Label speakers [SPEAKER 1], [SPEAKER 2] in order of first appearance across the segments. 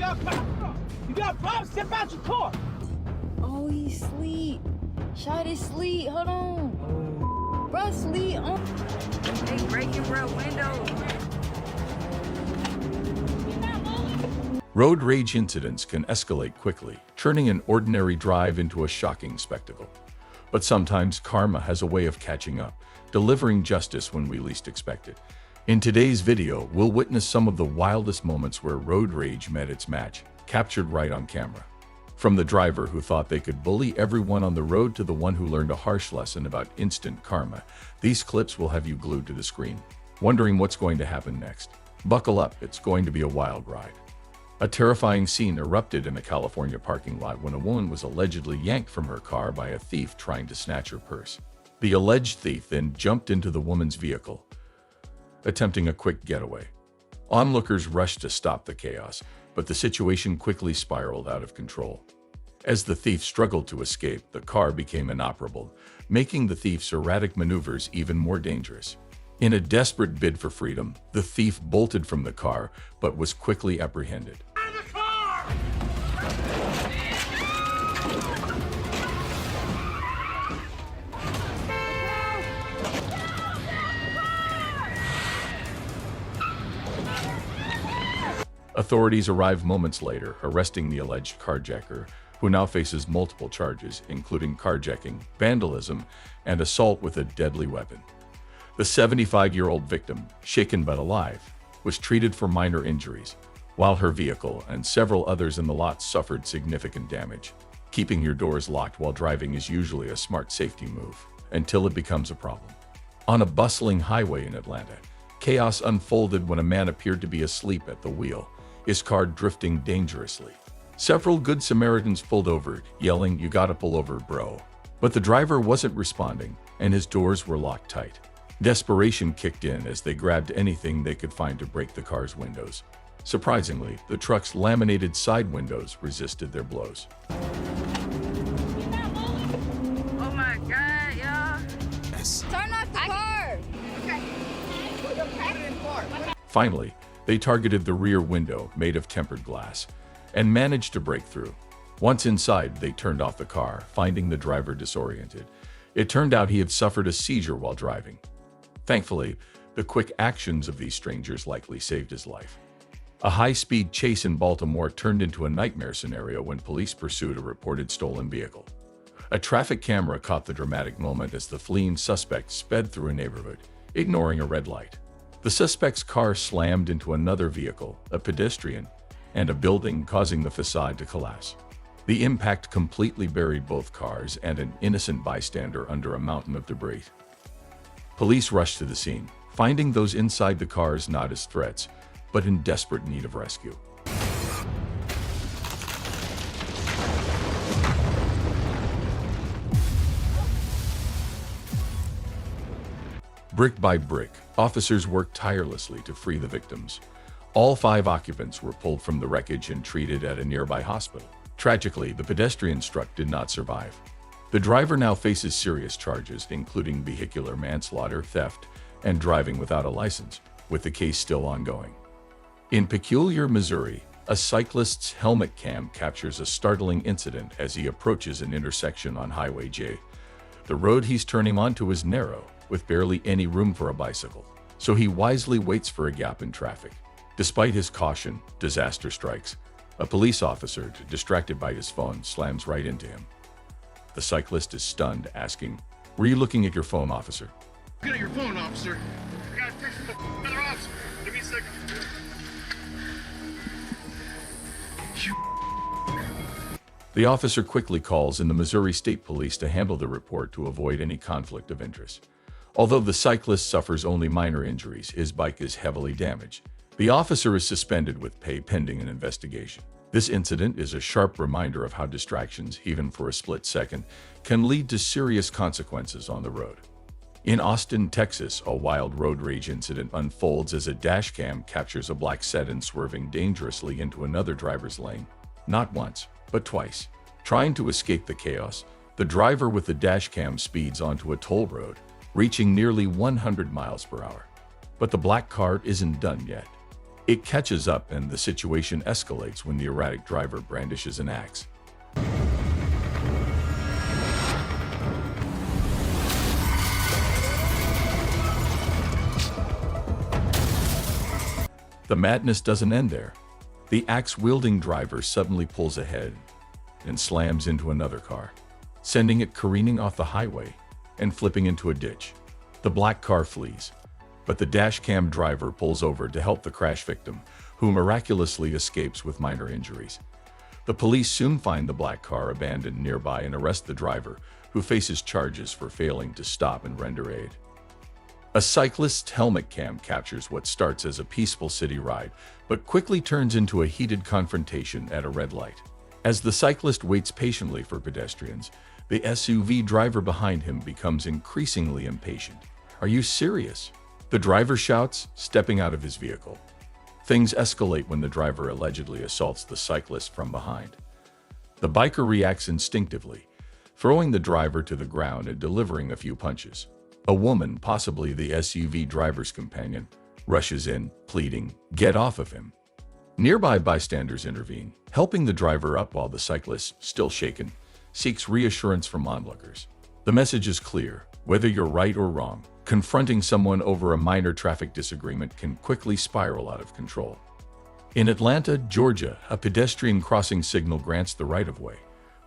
[SPEAKER 1] You got problems? Step out your car.
[SPEAKER 2] Oh, he sleep. Shawty sleep. Hold on. Bro, sleep.
[SPEAKER 3] They breaking bro windows.
[SPEAKER 4] Road rage incidents can escalate quickly, turning an ordinary drive into a shocking spectacle. But sometimes karma has a way of catching up, delivering justice when we least expect it. In today's video, we'll witness some of the wildest moments where road rage met its match, captured right on camera. From the driver who thought they could bully everyone on the road to the one who learned a harsh lesson about instant karma, these clips will have you glued to the screen, wondering what's going to happen next. Buckle up, it's going to be a wild ride. A terrifying scene erupted in a California parking lot when a woman was allegedly yanked from her car by a thief trying to snatch her purse. The alleged thief then jumped into the woman's vehicle, attempting a quick getaway. Onlookers rushed to stop the chaos, but the situation quickly spiraled out of control. As the thief struggled to escape, the car became inoperable, making the thief's erratic maneuvers even more dangerous. In a desperate bid for freedom, the thief bolted from the car, but was quickly apprehended.
[SPEAKER 1] Out of the car!
[SPEAKER 4] Authorities arrived moments later, arresting the alleged carjacker, who now faces multiple charges, including carjacking, vandalism, and assault with a deadly weapon. The 75-year-old victim, shaken but alive, was treated for minor injuries, while her vehicle and several others in the lot suffered significant damage. Keeping your doors locked while driving is usually a smart safety move, until it becomes a problem. On a bustling highway in Atlanta, chaos unfolded when a man appeared to be asleep at the wheel, his car drifting dangerously. Several Good Samaritans pulled over, yelling, "You gotta pull over, bro." But the driver wasn't responding, and his doors were locked tight. Desperation kicked in as they grabbed anything they could find to break the car's windows. Surprisingly, the truck's laminated side windows resisted their blows.
[SPEAKER 3] Oh my God, y'all.
[SPEAKER 2] Turn off the car.
[SPEAKER 4] Finally, they targeted the rear window, made of tempered glass, and managed to break through. Once inside, they turned off the car, finding the driver disoriented. It turned out he had suffered a seizure while driving. Thankfully, the quick actions of these strangers likely saved his life. A high-speed chase in Baltimore turned into a nightmare scenario when police pursued a reported stolen vehicle. A traffic camera caught the dramatic moment as the fleeing suspect sped through a neighborhood, ignoring a red light. The suspect's car slammed into another vehicle, a pedestrian, and a building, causing the facade to collapse. The impact completely buried both cars and an innocent bystander under a mountain of debris. Police rushed to the scene, finding those inside the cars not as threats, but in desperate need of rescue. Brick by brick, officers worked tirelessly to free the victims. All 5 occupants were pulled from the wreckage and treated at a nearby hospital. Tragically, the pedestrian struck did not survive. The driver now faces serious charges, including vehicular manslaughter, theft, and driving without a license, with the case still ongoing. In Peculiar, Missouri, a cyclist's helmet cam captures a startling incident as he approaches an intersection on Highway J. The road he's turning onto is narrow, with barely any room for a bicycle, so he wisely waits for a gap in traffic. Despite his caution, disaster strikes. A police officer, distracted by his phone, slams right into him. The cyclist is stunned, asking, "Were you looking at your phone, officer?"
[SPEAKER 5] Get at your phone, officer. I got a text from another officer. Give me a second.
[SPEAKER 4] The officer quickly calls in the Missouri State Police to handle the report to avoid any conflict of interest. Although the cyclist suffers only minor injuries, his bike is heavily damaged. The officer is suspended with pay pending an investigation. This incident is a sharp reminder of how distractions, even for a split second, can lead to serious consequences on the road. In Austin, Texas, a wild road rage incident unfolds as a dashcam captures a black sedan swerving dangerously into another driver's lane. Not once, but twice. Trying to escape the chaos, the driver with the dashcam speeds onto a toll road, reaching nearly 100 miles per hour. But the black car isn't done yet. It catches up and the situation escalates when the erratic driver brandishes an axe. The madness doesn't end there. The axe-wielding driver suddenly pulls ahead and slams into another car, sending it careening off the highway and flipping into a ditch. The black car flees, but the dashcam driver pulls over to help the crash victim, who miraculously escapes with minor injuries. The police soon find the black car abandoned nearby and arrest the driver, who faces charges for failing to stop and render aid. A cyclist's helmet cam captures what starts as a peaceful city ride, but quickly turns into a heated confrontation at a red light. As the cyclist waits patiently for pedestrians, the SUV driver behind him becomes increasingly impatient. "Are you serious?" the driver shouts, stepping out of his vehicle. Things escalate when the driver allegedly assaults the cyclist from behind. The biker reacts instinctively, throwing the driver to the ground and delivering a few punches. A woman, possibly the SUV driver's companion, rushes in, pleading, "Get off of him." Nearby bystanders intervene, helping the driver up while the cyclist, still shaken, seeks reassurance from onlookers. The message is clear: whether you're right or wrong, confronting someone over a minor traffic disagreement can quickly spiral out of control. In Atlanta, Georgia, a pedestrian crossing signal grants the right-of-way,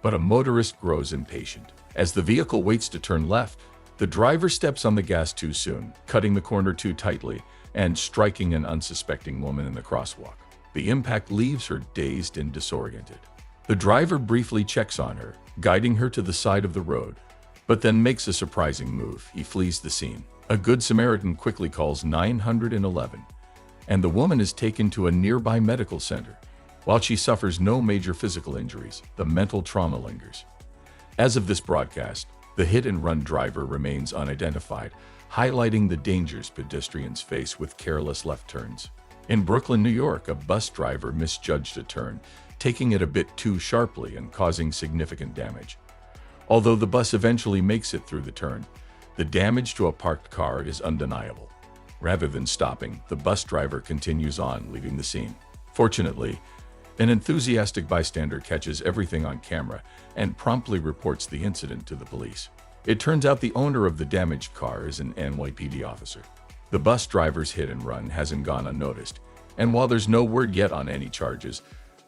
[SPEAKER 4] but a motorist grows impatient. As the vehicle waits to turn left, the driver steps on the gas too soon, cutting the corner too tightly and striking an unsuspecting woman in the crosswalk. The impact leaves her dazed and disoriented. The driver briefly checks on her, guiding her to the side of the road, but then makes a surprising move. He flees the scene. A Good Samaritan quickly calls 911, and the woman is taken to a nearby medical center. While she suffers no major physical injuries, the mental trauma lingers. As of this broadcast, the hit-and-run driver remains unidentified, highlighting the dangers pedestrians face with careless left turns. In Brooklyn, New York, a bus driver misjudged a turn, taking it a bit too sharply and causing significant damage. Although the bus eventually makes it through the turn, the damage to a parked car is undeniable. Rather than stopping, the bus driver continues on, leaving the scene. Fortunately, an enthusiastic bystander catches everything on camera and promptly reports the incident to the police. It turns out the owner of the damaged car is an NYPD officer. The bus driver's hit and run hasn't gone unnoticed, and while there's no word yet on any charges,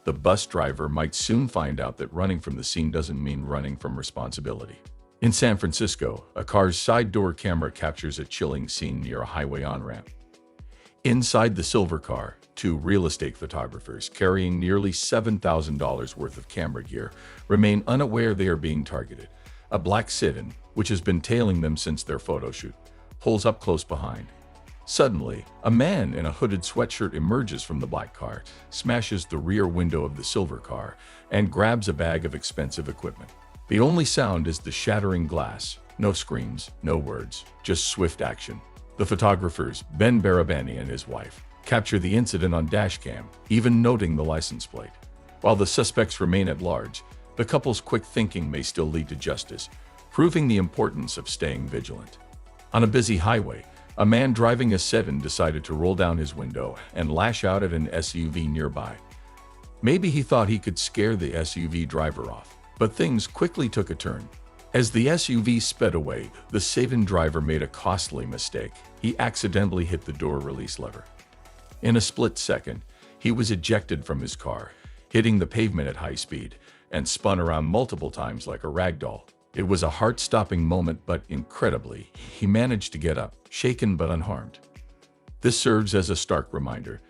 [SPEAKER 4] the bus driver might soon find out that running from the scene doesn't mean running from responsibility. In San Francisco, a car's side door camera captures a chilling scene near a highway on-ramp. Inside the silver car, two real estate photographers carrying nearly $7,000 worth of camera gear remain unaware they are being targeted. A black sedan, which has been tailing them since their photo shoot, pulls up close behind. Suddenly, a man in a hooded sweatshirt emerges from the black car, smashes the rear window of the silver car, and grabs a bag of expensive equipment. The only sound is the shattering glass. No screams, no words, just swift action. The photographers, Ben Barabani and his wife, capture the incident on dashcam, even noting the license plate. While the suspects remain at large, the couple's quick thinking may still lead to justice, proving the importance of staying vigilant. On a busy highway, a man driving a sedan decided to roll down his window and lash out at an SUV nearby. Maybe he thought he could scare the SUV driver off, but things quickly took a turn. As the SUV sped away, the sedan driver made a costly mistake. He accidentally hit the door release lever. In a split second, he was ejected from his car, hitting the pavement at high speed, and spun around multiple times like a rag doll. It was a heart-stopping moment, but incredibly, he managed to get up, shaken but unharmed. This serves as a stark reminder: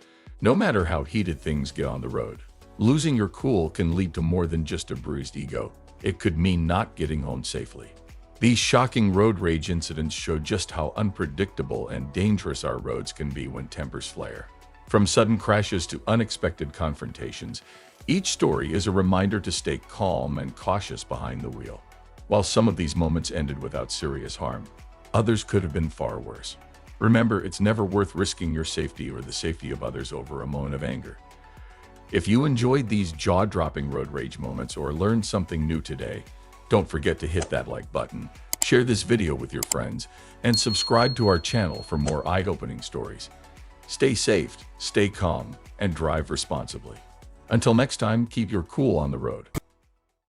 [SPEAKER 4] no matter how heated things get on the road, losing your cool can lead to more than just a bruised ego. It could mean not getting home safely. These shocking road rage incidents show just how unpredictable and dangerous our roads can be when tempers flare. From sudden crashes to unexpected confrontations, each story is a reminder to stay calm and cautious behind the wheel. While some of these moments ended without serious harm, others could have been far worse. Remember, it's never worth risking your safety or the safety of others over a moment of anger. If you enjoyed these jaw-dropping road rage moments or learned something new today, don't forget to hit that like button, share this video with your friends, and subscribe to our channel for more eye-opening stories. Stay safe, stay calm, and drive responsibly. Until next time, keep your cool on the road.